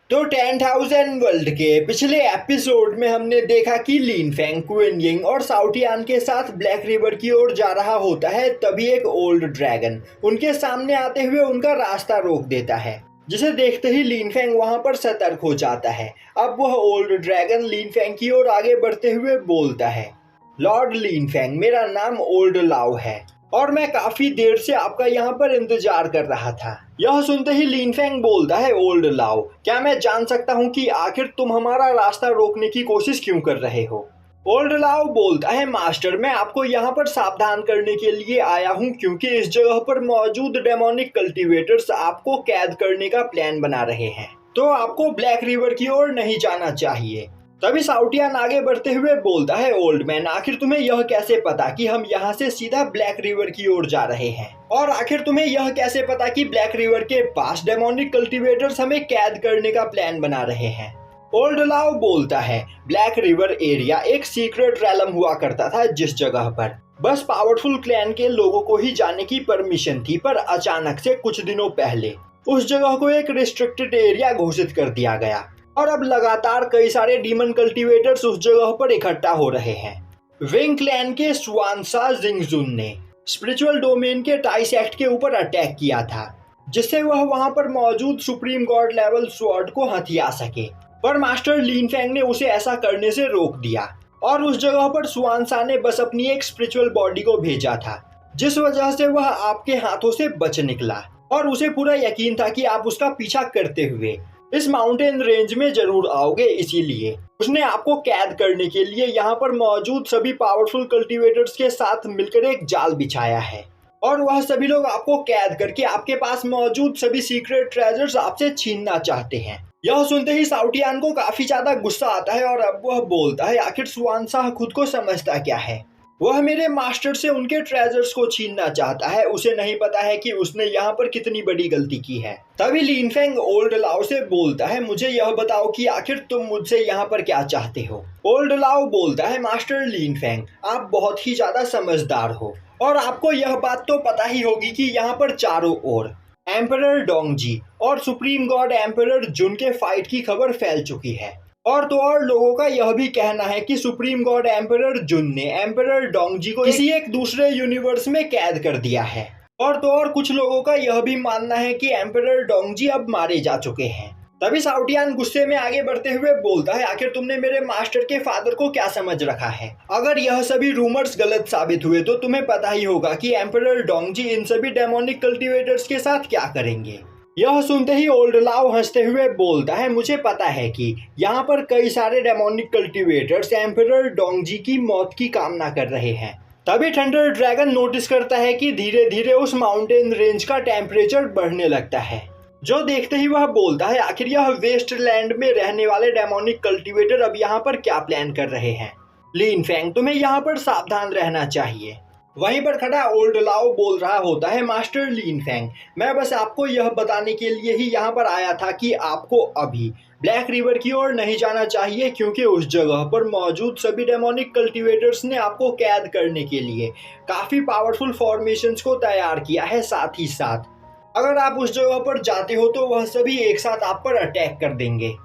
तो 10,000 वर्ल्ड के पिछले एपिसोड में हमने देखा कि लिन फेंग, क्विन यिंग और साउटियान के साथ ब्लैक रिवर की ओर जा रहा होता है। तभी एक ओल्ड ड्रैगन उनके सामने आते हुए उनका रास्ता रोक देता है, जिसे देखते ही लिन फेंग वहां पर सतर्क हो जाता है। अब वह ओल्ड ड्रैगन लिन फेंग की ओर आगे बढ़ते हुए बोलता है, लॉर्ड लिन फेंग, मेरा नाम ओल्ड लाओ है और मैं काफी देर से आपका यहाँ पर इंतजार कर रहा था। यह सुनते ही लिन फेंग बोलता है, ओल्ड लाओ, क्या मैं जान सकता हूँ कि आखिर तुम हमारा रास्ता रोकने की कोशिश क्यों कर रहे हो? ओल्ड लाओ बोलता है, मास्टर, मैं आपको यहाँ पर सावधान करने के लिए आया हूँ क्योंकि इस जगह पर मौजूद डेमोनिक कल्टीवेटर्स आपको कैद करने का प्लान बना रहे हैं, तो आपको ब्लैक रिवर की ओर नहीं जाना चाहिए। तभी साउटियान आगे बढ़ते हुए बोलता है, ओल्ड मैन, आखिर तुम्हें यह कैसे पता कि हम यहाँ से सीधा ब्लैक रिवर की ओर जा रहे हैं? और आखिर तुम्हें यह कैसे पता कि ब्लैक रिवर के पास डेमोनिक कल्टीवेटर्स हमें कैद करने का प्लान बना रहे हैं? ओल्ड लाओ बोलता है, ब्लैक रिवर एरिया एक सीक्रेट रैलम हुआ करता था जिस जगह पर बस पावरफुल क्लैन के लोगों को ही जाने की परमिशन थी, पर अचानक से कुछ दिनों पहले उस जगह को एक रिस्ट्रिक्टेड एरिया घोषित कर दिया गया और अब लगातार कई सारे डीमन कल्टीवेटर्स उस जगह पर इकट्ठा हो रहे हैं। विंग क्लैन के स्वानसा जिंगजुन ने स्पिरिचुअल डोमेन के टाइसेक्ट के ऊपर अटैक किया था, जिससे वह वहां पर मौजूद सुप्रीम गॉड लेवल स्वॉर्ड को हथिया सके, पर मास्टर लिन फेंग ने उसे ऐसा करने से रोक दिया और उस जगह पर स्वानसा ने बस अपनी एक स्पिरिचुअल बॉडी को भेजा था, जिस वजह से वह आपके हाथों से बच निकला और उसे पूरा यकीन था कि आप उसका पीछा करते हुए इस माउंटेन रेंज में जरूर आओगे, इसीलिए उसने आपको कैद करने के लिए यहाँ पर मौजूद सभी पावरफुल कल्टीवेटर्स के साथ मिलकर एक जाल बिछाया है और वह सभी लोग आपको कैद करके आपके पास मौजूद सभी सीक्रेट ट्रेजर्स आपसे छीनना चाहते हैं। यह सुनते ही साउटियान को काफी ज्यादा गुस्सा आता है और अब वह बोलता है, आखिर स्वानसा खुद को समझता क्या है? वह मेरे मास्टर से उनके ट्रेजर्स को छीनना चाहता है, उसे नहीं पता है कि उसने यहाँ पर कितनी बड़ी गलती की है। तभी लिन फेंग ओल्ड लाओ से बोलता है, मुझे यह बताओ कि आखिर तुम मुझसे यहाँ पर क्या चाहते हो? ओल्ड लाओ बोलता है, मास्टर लिन फेंग, आप बहुत ही ज्यादा समझदार हो और आपको यह बात तो पता ही होगी कि यहाँ पर चारों ओर एम्परर डोंगजी और सुप्रीम गॉड एम्परर जुन के फाइट की खबर फैल चुकी है और तो और लोगों का यह भी कहना है कि सुप्रीम गॉड एम्परर जुन ने एम्परर डोंगजी को किसी एक दूसरे यूनिवर्स में कैद कर दिया है और तो और कुछ लोगों का यह भी मानना है कि एम्परर डोंगजी अब मारे जा चुके हैं। तभी साउटियान गुस्से में आगे बढ़ते हुए बोलता है, आखिर तुमने मेरे मास्टर के फादर को क्या समझ रखा है? अगर यह सभी रूमर्स गलत साबित हुए तो तुम्हें पता ही होगा कि एम्परर डोंगजी इन सभी डेमोनिक कल्टीवेटर्स के साथ क्या करेंगे। यह सुनते ही ओल्ड लाओ हंसते हुए बोलता है, मुझे पता है कि यहाँ पर कई सारे डेमोनिक कल्टीवेटर्स एम्परर डोंगजी की मौत की कामना कर रहे हैं। तभी थंडर ड्रैगन नोटिस करता है कि धीरे धीरे उस माउंटेन रेंज का टेम्परेचर बढ़ने लगता है, जो देखते ही वह बोलता है, आखिर यह वेस्टलैंड में रहने वाले डेमोनिक कल्टीवेटर अब यहाँ पर क्या प्लान कर रहे हैं? लिन फेंग, तुम्हें यहाँ पर सावधान रहना चाहिए। वहीं पर खड़ा ओल्ड लाओ बोल रहा होता है, मास्टर लिन फेंग, मैं बस आपको यह बताने के लिए ही यहाँ पर आया था कि आपको अभी ब्लैक रिवर की ओर नहीं जाना चाहिए क्योंकि उस जगह पर मौजूद सभी डेमोनिक कल्टीवेटर्स ने आपको कैद करने के लिए काफी पावरफुल फॉर्मेशंस को तैयार किया है। साथ ही साथ अगर आप उस जगह पर जाते हो तो वह सभी एक साथ आप पर अटैक कर देंगे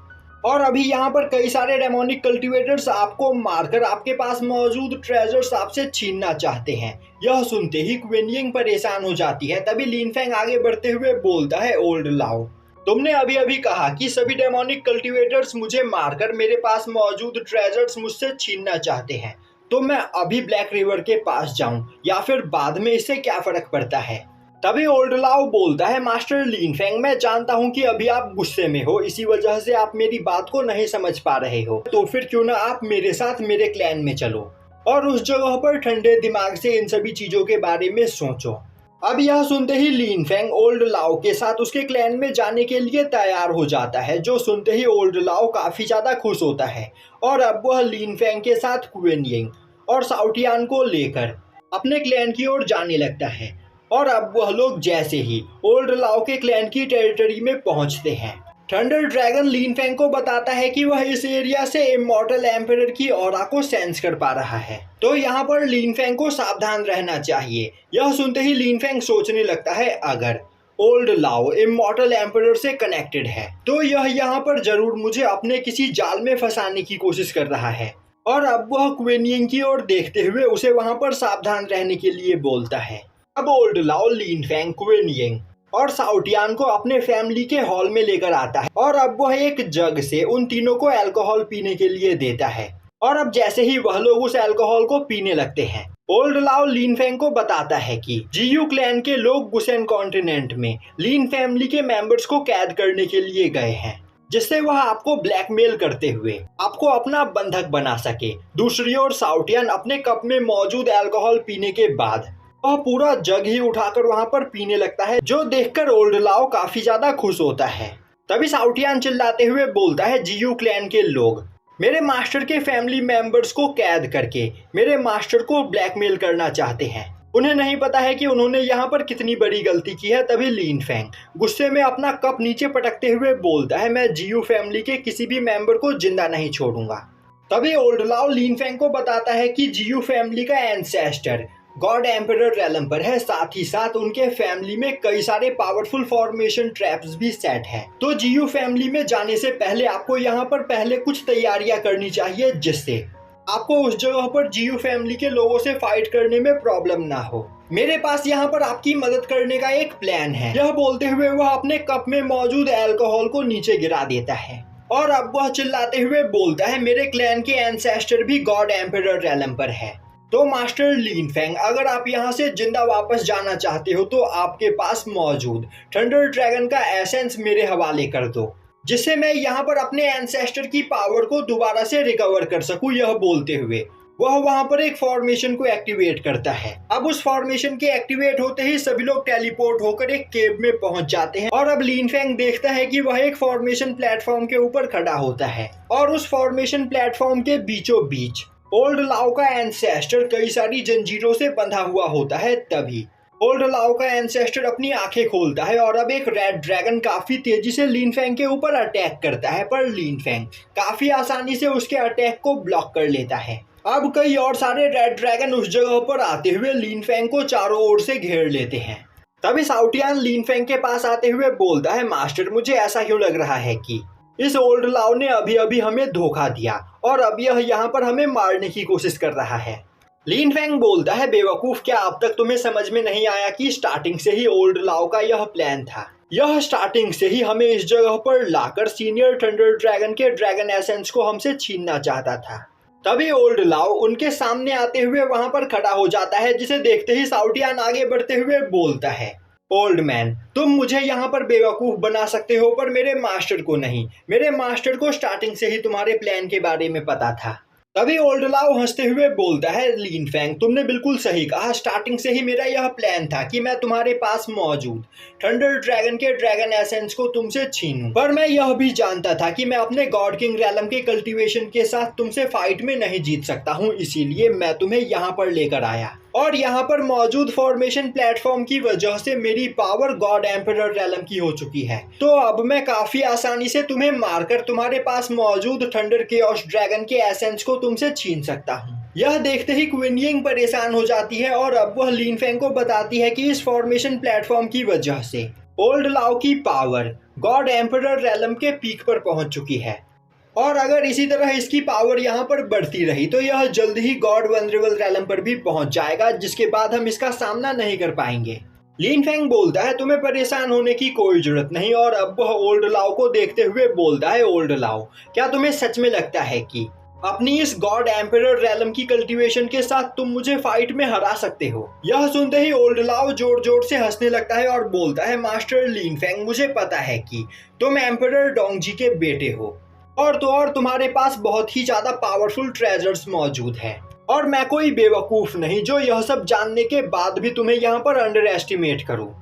और अभी यहाँ पर कई सारे डेमोनिक कल्टीवेटर्स आपको मारकर आपके पास मौजूद ट्रेजर्स आपसे छीनना चाहते हैं। यह सुनते ही क्विन यिंग परेशान हो जाती है। तभी लिन फेंग आगे बढ़ते हुए बोलता है, ओल्ड लाओ, तुमने अभी अभी कहा कि सभी डेमोनिक कल्टीवेटर्स मुझे मारकर मेरे पास मौजूद ट्रेजर्स मुझसे छीनना चाहते हैं, तो मैं अभी ब्लैक रिवर के पास जाऊं या फिर बाद में, इससे क्या फर्क पड़ता है? तभी ओल्ड लाओ बोलता है, मास्टर लिन फेंग, मैं जानता हूँ कि अभी आप गुस्से में हो, इसी वजह से आप मेरी बात को नहीं समझ पा रहे हो, तो फिर क्यों ना आप मेरे साथ मेरे क्लैन में चलो और उस जगह पर ठंडे दिमाग से इन सभी चीजों के बारे में सोचो। अब यह सुनते ही लिन फेंग ओल्ड लाओ के साथ उसके क्लैन में जाने के लिए तैयार हो जाता है, जो सुनते ही ओल्ड लाओ काफी ज्यादा खुश होता है और अब वह लिन फेंग के साथ क्विन यिंग और साउटियान को लेकर अपने क्लैन की ओर जाने लगता है और अब वह लोग जैसे ही ओल्ड लाओ के क्लैन की टेरिटरी में पहुंचते हैं, थंडर ड्रैगन लिन फेंग को बताता है कि वह इस एरिया से इमॉर्टल एम्परर की ऑरा को सेंस कर पा रहा है, तो यहाँ पर लिन फेंग को सावधान रहना चाहिए। यह सुनते ही लिन फेंग सोचने लगता है, अगर ओल्ड लाओ इमॉर्टल एम्परर से कनेक्टेड है, तो यह यहाँ पर जरूर मुझे अपने किसी जाल में फंसाने की कोशिश कर रहा है। और अब वह क्वीन यिंग की ओर देखते हुए उसे वहां पर सावधान रहने के लिए बोलता है। अब ओल्ड लाओ लिन फैंग, क्वीन यिंग और साउटियान को अपने फैमिली के हॉल में लेकर आता है और अब वह एक जग से उन तीनों को अल्कोहल पीने के लिए देता है। और अब जैसे ही वह लोग उस अल्कोहल को पीने लगते हैं, ओल्ड लाओ लिन फैंग को बताता है कि जीयू क्लैन के लोग गुसेन कॉन्टिनेंट में लिन फैमिली के मेंबर्स को कैद करने के लिए गए हैं, जिससे वह आपको ब्लैकमेल करते हुए आपको अपना बंधक बना सके। दूसरी ओर साउटियन अपने कप में मौजूद अल्कोहल पीने के बाद वह पूरा जग ही उठाकर वहां पर पीने लगता है, जो देखकर ओल्ड लाओ काफी ज्यादा खुश होता है। तभी साउटियन चिल्लाते हुए बोलता है, जीयू क्लैन के लोग मेरे मास्टर के फैमिली मेंबर्स को कैद करके मेरे मास्टर को ब्लैकमेल करना चाहते हैं। उन्हें नहीं पता है कि उन्होंने यहाँ पर कितनी बड़ी गलती की है। तभी लिन फैंग गुस्से में अपना कप नीचे पटकते हुए बोलता है, मैं जीयू फैमिली के किसी भी मेंबर को जिंदा नहीं छोड़ूंगा। तभी ओल्ड लाओ लिन फैंग को बताता है कि जीयू फैमिली का एंसेस्टर गॉड एम्परर रेलम्पर है, साथ ही साथ उनके फैमिली में कई सारे पावरफुल फॉर्मेशन ट्रैप्स भी सेट हैं। तो जीयू फैमिली में जाने से पहले आपको यहाँ पर पहले कुछ तैयारियां करनी चाहिए, जिससे आपको उस जगह पर जीयू फैमिली के लोगों से फाइट करने में प्रॉब्लम ना हो। मेरे पास यहाँ पर आपकी मदद करने का एक प्लान है। यह बोलते हुए वह अपने कप में मौजूद अल्कोहल को नीचे गिरा देता है और अब वह चिल्लाते हुए बोलता है, मेरे क्लैन के एंसेस्टर भी गॉड एम्परर रेलम्पर है। तो मास्टर लिन फैंग, अगर आप यहाँ से जिंदा वापस जाना चाहते हो तो आपके पास मौजूद थंडर ड्रैगन का एसेंस मेरे हवाले कर दो, जिससे मैं यहाँ पर अपने एंसेस्टर की पावर को दोबारा से रिकवर कर सकूं। यह बोलते हुए वह वहां पर एक फॉर्मेशन को एक्टिवेट करता है। अब उस फॉर्मेशन के एक्टिवेट होते ही सभी लोग टेलीपोर्ट होकर एक केव में पहुंच जाते हैं और अब लिन फैंग देखता है कि वह एक फॉर्मेशन प्लेटफॉर्म के ऊपर खड़ा होता है और उस फॉर्मेशन प्लेटफॉर्म के बीचों बीच ओल्ड लाओ का एंसेस्टर कई सारी जंजीरों से बंधा हुआ होता है। तभी ओल्ड लाओ का एंसेस्टर अपनी आंखें खोलता है और अब एक रेड ड्रैगन काफी तेजी से लिन फैंग के ऊपर अटैक करता है, पर लिन फैंग काफी आसानी से उसके अटैक को ब्लॉक कर लेता है। अब कई और सारे रेड ड्रैगन उस जगह पर आते हुए लिन फैंग को चारों ओर से घेर लेते हैं। तभी साउटियन लिन फैंग के पास आते हुए बोलता है, मास्टर मुझे ऐसा क्यों लग रहा है कि इस ओल्ड लाओ ने अभी अभी हमें धोखा दिया और अब यह यहाँ पर हमें मारने की कोशिश कर रहा है। लिन फैंग बोलता है, बेवकूफ, क्या अब तक तुम्हें समझ में नहीं आया कि स्टार्टिंग से ही ओल्ड लाओ का यह प्लान था। यह स्टार्टिंग से ही हमें इस जगह पर लाकर सीनियर थंडर ड्रैगन के ड्रैगन एसेंस को हमसे छीनना चाहता था। तभी ओल्ड लाओ उनके सामने आते हुए वहां पर खड़ा हो जाता है, जिसे देखते ही साउटियन आगे बढ़ते हुए बोलता है, ओल्ड मैन, तुम मुझे यहाँ पर बेवकूफ बना सकते हो पर मेरे मास्टर को नहीं। मेरे मास्टर को स्टार्टिंग से ही तुम्हारे प्लान के बारे में पता था। तभी ओल्ड लाओ हंसते हुए बोलता है, लिन फैंग, तुमने बिल्कुल सही कहा। स्टार्टिंग से ही मेरा यह प्लान था कि मैं तुम्हारे पास मौजूद थंडर ड्रैगन के ड्रैगन एसेंस को तुमसे छीनूं, पर मैं यह भी जानता था कि मैं अपने गॉड किंग रैलम के कल्टीवेशन के साथ तुमसे फाइट में नहीं जीत सकता हूँ, इसीलिए मैं तुम्हें यहाँ पर लेकर आया और यहाँ पर मौजूद फॉर्मेशन प्लेटफॉर्म की वजह से मेरी पावर गॉड एम्परर रैलम की हो चुकी है। तो अब मैं काफी आसानी से तुम्हें मारकर तुम्हारे पास मौजूद थंडर केओस ड्रैगन के एसेंस को तुमसे छीन सकता हूँ। यह देखते ही क्वीन यिंग परेशान हो जाती है और अब वह लिन फैंग को बताती है कि इस फॉर्मेशन प्लेटफॉर्म की वजह से ओल्ड लाओ की पावर गॉड एम्परर रैलम के पीक पर पहुंच चुकी है और अगर इसी तरह इसकी पावर यहाँ पर बढ़ती रही तो यह जल्द ही गॉड वनरेबल रैलम पर भी पहुंच जाएगा, जिसके बाद हम इसका सामना नहीं कर पाएंगे। लिन फैंग बोलता है, तुम्हें परेशान होने की कोई जरूरत नहीं और अब वह ओल्ड लाओ को देखते हुए बोलता है, ओल्ड लाओ, क्या तुम्हें सच में लगता है कि अपनी इस गॉड एम्परर रैलम की कल्टीवेशन के साथ तुम मुझे फाइट में हरा सकते हो? यह सुनते ही ओल्ड लाओ जोर जोर से हंसने लगता है और बोलता है, मास्टर लिन फैंग, मुझे पता है कि तुम एम्परर डोंगजी के बेटे हो और तो और तुम्हारे पास बहुत ही ज्यादा पावरफुल ट्रेजर्स मौजूद हैं और मैं कोई बेवकूफ नहीं जो यह सब जानने के बाद भी तुम्हें यहाँ पर अंडर एस्टिमेट करूँ।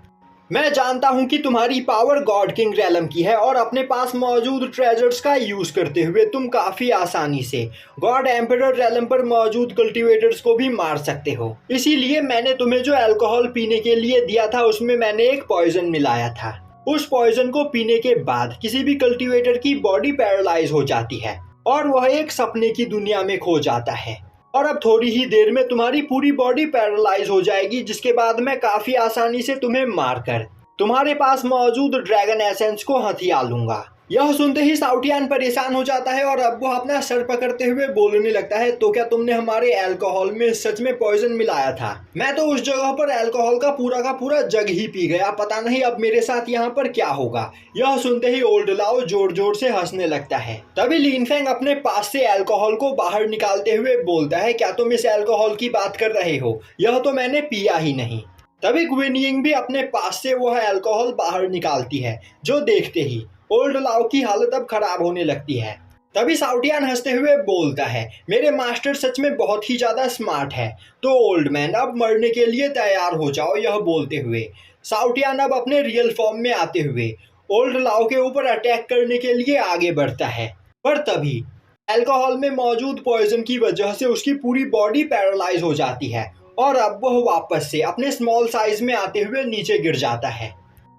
मैं जानता हूँ कि तुम्हारी पावर गॉड किंग रैलम की है और अपने पास मौजूद ट्रेजर्स का यूज करते हुए तुम काफी आसानी से गॉड एम्परर रैलम पर मौजूद कल्टीवेटर्स को भी मार सकते हो। इसीलिए मैंने तुम्हें जो अल्कोहल पीने के लिए दिया था उसमें मैंने एक पॉइजन मिलाया था। उस पॉइजन को पीने के बाद किसी भी कल्टीवेटर की बॉडी पैरालाइज हो जाती है और वह एक सपने की दुनिया में खो जाता है और अब थोड़ी ही देर में तुम्हारी पूरी बॉडी पैरालाइज हो जाएगी, जिसके बाद मैं काफी आसानी से तुम्हें मारकर तुम्हारे पास मौजूद ड्रैगन एसेंस को हथिया लूंगा। यह सुनते ही साउटियान परेशान हो जाता है और अब वो अपना सर पकड़ते हुए बोलने लगता है, तो क्या तुमने हमारे अल्कोहल में सच में पॉइजन मिलाया था? मैं तो उस जगह पर अल्कोहल का पूरा जग ही पी गया, पता नहीं अब मेरे साथ यहाँ पर क्या होगा। यह सुनते ही ओल्ड लाओ जोर जोर से हंसने लगता है। तभी लिन फेंग अपने पास से अल्कोहल को बाहर निकालते हुए बोलता है, क्या तुम इस अल्कोहल की बात कर रहे हो? यह तो मैंने पिया ही नहीं। तभी ग्विन यिंग भी अपने पास से वह अल्कोहल बाहर निकालती है, जो देखते ही ओल्ड लाओ की हालत अब खराब होने लगती है। तभी साउटियान हंसते हुए बोलता है, मेरे मास्टर सच में बहुत ही ज्यादा स्मार्ट है। तो ओल्ड मैन अब मरने के लिए तैयार हो जाओ। यह बोलते हुए साउटियान अब अपने रियल फॉर्म में आते हुए ओल्ड लाओ के ऊपर अटैक करने के लिए आगे बढ़ता है। पर तभी अल्कोहल में मौजूद पॉइजन की वजह से उसकी पूरी बॉडी पैरालाइज हो जाती है और अब वह वापस से अपने स्मॉल साइज में आते हुए नीचे गिर जाता है।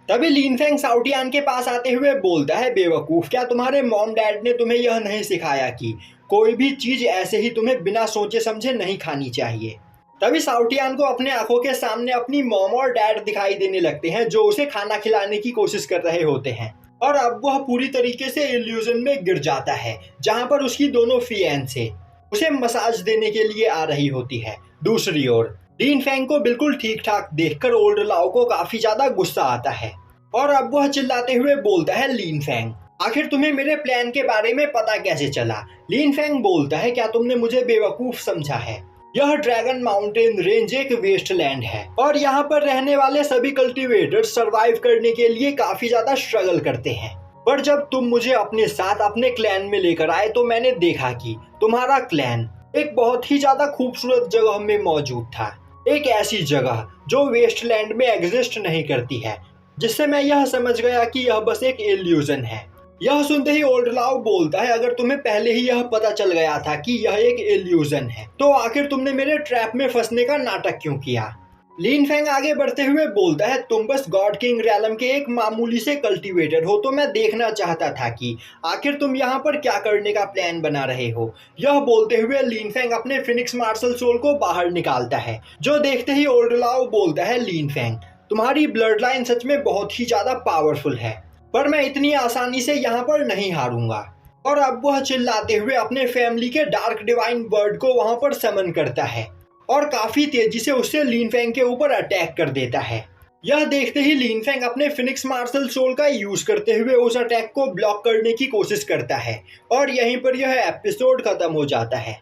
तभी लिन फेंग साउटियान के पास आते हुए बोलता है, बेवकूफ, क्या तुम्हारे मॉम डैड ने तुम्हें यह नहीं सिखाया कि कोई भी चीज ऐसे ही तुम्हें बिना सोचे समझे नहीं खानी चाहिए? तभी साउटियान को अपने आंखों के सामने अपनी मॉम और डैड दिखाई देने लगते हैं, जो उसे खाना खिलाने की कोशिश कर रहे होते हैं। और अब वह पूरी तरीके से इल्यूजन में गिर जाता है, जहां पर उसकी दोनों फिएंसे उसे मसाज देने के लिए आ रही होती है। दूसरी ओर लिन फेंग को बिल्कुल ठीक ठाक देखकर ओल्ड लाओ को काफी ज्यादा गुस्सा आता है और अब वह चिल्लाते हुए बोलता है, लिन फेंग, आखिर तुम्हें मेरे प्लान के बारे में पता कैसे चला? लिन फेंग बोलता है, क्या तुमने मुझे बेवकूफ समझा है? यह ड्रैगन माउंटेन रेंज एक वेस्टलैंड है और यहाँ पर रहने वाले सभी कल्टीवेटर्स सरवाइव करने के लिए काफी ज्यादा स्ट्रगल करते हैं। पर जब तुम मुझे अपने साथ अपने क्लैन में लेकर आए तो मैंने देखा कि तुम्हारा क्लैन एक बहुत ही ज्यादा खूबसूरत जगह में मौजूद था, एक ऐसी जगह जो वेस्टलैंड में एग्जिस्ट नहीं करती है, जिससे मैं यह समझ गया कि यह बस एक इल्यूजन है। यह सुनते ही ओल्ड लाओ बोलता है, अगर तुम्हें पहले ही यह पता चल गया था कि यह एक इल्यूजन है, तो आखिर तुमने मेरे ट्रैप में फंसने का नाटक क्यों किया? लिन फेंग आगे बढ़ते हुए बोलता है, तुम बस गॉड किंग रैलम के एक मामूली से कल्टीवेटर हो, तो मैं देखना चाहता था कि आखिर तुम यहाँ पर क्या करने का प्लान बना रहे हो। यह बोलते हुए लिन फेंग अपने फिनिक्स मार्शल सोल को बाहर निकालता है, जो देखते ही ओल्ड लाओ बोलता है, लिन फेंग, तुम्हारी ब्लड लाइन सच में बहुत ही ज्यादा पावरफुल है, पर मैं इतनी आसानी से यहाँ पर नहीं हारूंगा। और अब वह चिल्लाते हुए अपने फैमिली के डार्क डिवाइन बर्ड को वहां पर समन करता है और काफी तेजी से उससे लिन फेंग के ऊपर अटैक कर देता है। यह देखते ही लिन फेंग अपने फिनिक्स मार्शल सोल का यूज करते हुए उस अटैक को ब्लॉक करने की कोशिश करता है और यहीं पर यह एपिसोड खत्म हो जाता है।